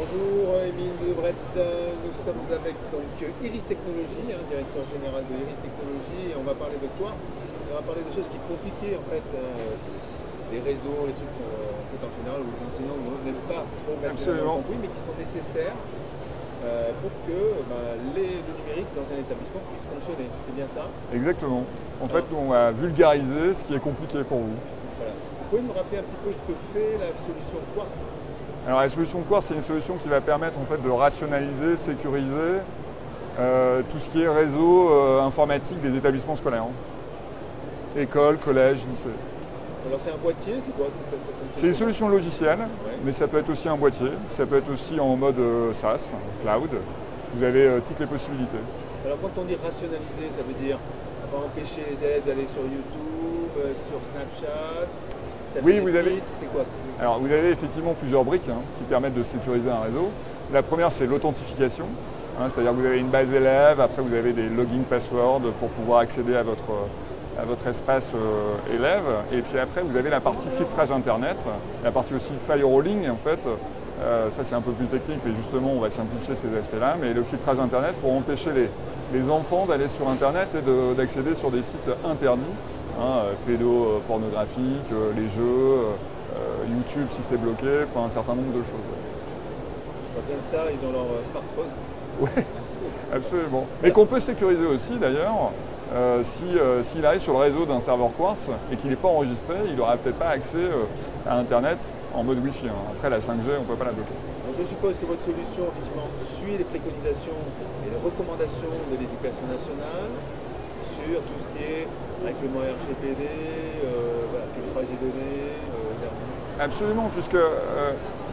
Bonjour Émile Lebret, nous sommes avec donc, Iris Technologies, directeur général de Iris Technologies, et on va parler de Quartz. On va parler de choses qui sont compliquées en fait, les réseaux, les trucs en général où les enseignants n'aiment pas trop mettre le compris, mais qui sont nécessaires pour que le numérique dans un établissement puisse fonctionner. C'est bien ça? Exactement. En fait, nous, on va vulgariser ce qui est compliqué pour vous. Voilà. Vous pouvez me rappeler un petit peu ce que fait la solution Quartz? Alors la solution Quartz, c'est une solution qui va permettre en fait, de rationaliser, sécuriser tout ce qui est réseau informatique des établissements scolaires. Écoles, collèges, lycées. Alors c'est un boîtier, c'est quoi? C'est une solution logicielle, ouais. Mais ça peut être aussi un boîtier, ça peut être aussi en mode SaaS, cloud. Vous avez toutes les possibilités. Alors quand on dit rationaliser, ça veut dire on va empêcher les élèves d'aller sur YouTube, sur Snapchat. Oui, vous avez. C'est quoi? Alors vous avez effectivement plusieurs briques qui permettent de sécuriser un réseau. La première, c'est l'authentification, c'est-à-dire que vous avez une base élève, après vous avez des login passwords pour pouvoir accéder à votre espace élève. Et puis après, vous avez la partie filtrage Internet, la partie aussi firewalling en fait. Ça c'est un peu plus technique, mais justement on va simplifier ces aspects-là. Mais le filtrage Internet pour empêcher les enfants d'aller sur Internet et d'accéder sur des sites interdits, pédopornographiques, les jeux, YouTube si c'est bloqué, enfin un certain nombre de choses. Pas bien de ça, ils ont leur smartphone. Oui, absolument. Mais qu'on peut sécuriser aussi d'ailleurs. S'il arrive sur le réseau d'un serveur Quartz et qu'il n'est pas enregistré, il n'aura peut-être pas accès à Internet en mode Wi-Fi. Après la 5G, on ne peut pas la bloquer. Donc je suppose que votre solution effectivement suit les préconisations et les recommandations de l'Éducation nationale sur tout ce qui est règlement RGPD, filtrage des données. Absolument, puisque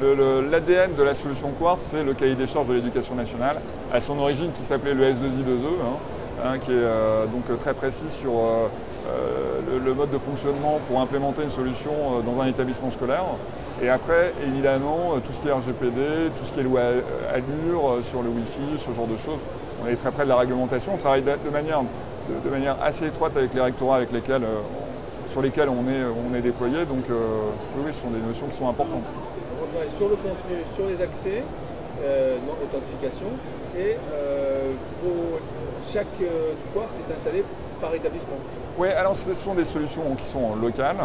l'ADN de la solution Quartz, c'est le cahier des charges de l'Éducation nationale, à son origine qui s'appelait le S2I2E, qui est donc très précis sur le mode de fonctionnement pour implémenter une solution dans un établissement scolaire. Et après, évidemment, tout ce qui est RGPD, tout ce qui est loi Allure, sur le Wi-Fi, ce genre de choses, on est très près de la réglementation. On travaille de manière assez étroite avec les rectorats sur lesquels on est déployé. Donc oui, ce sont des notions qui sont importantes. On travaille sur le contenu, sur les accès, authentification, et chaque Quartz est installé par établissement. Oui, alors ce sont des solutions qui sont locales,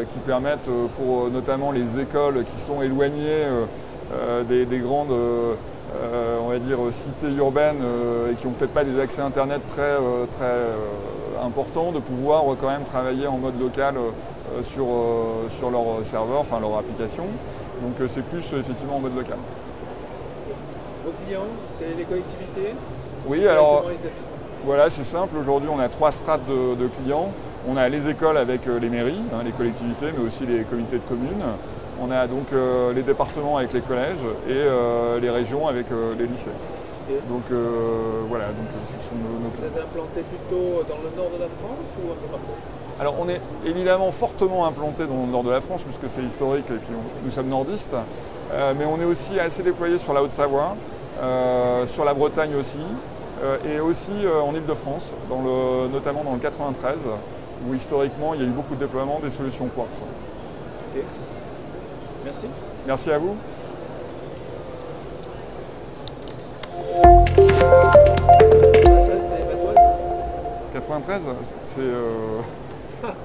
qui permettent pour notamment les écoles qui sont éloignées des grandes on va dire, cités urbaines et qui n'ont peut-être pas des accès Internet très importants, de pouvoir quand même travailler en mode local sur leur serveur, enfin leur application. Donc c'est plus effectivement en mode local. Vos clients, c'est les collectivités? Oui, alors voilà, c'est simple. Aujourd'hui, on a 3 strates de clients. On a les écoles avec les mairies, les collectivités, mais aussi les comités de communes. On a donc les départements avec les collèges et les régions avec les lycées. Okay. Donc voilà, donc ce sont nos clients. Vous êtes implanté plutôt dans le nord de la France ou un peu partout? Alors on est évidemment fortement implanté dans le nord de la France puisque c'est historique et puis nous sommes nordistes, mais on est aussi assez déployé sur la Haute-Savoie, sur la Bretagne aussi, et aussi en Île-de-France, notamment dans le 93, où historiquement il y a eu beaucoup de déploiements des solutions Quartz. Ok. Merci. Merci à vous. C'est Madoise. 93, c'est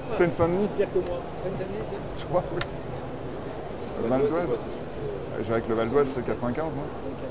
Seine-Saint-Denis. Pire que moi. Seine-Saint-Denis, c'est? Je crois, oui. Val d'Oise. Je dirais que le Val d'Oise, c'est 95, non? Okay.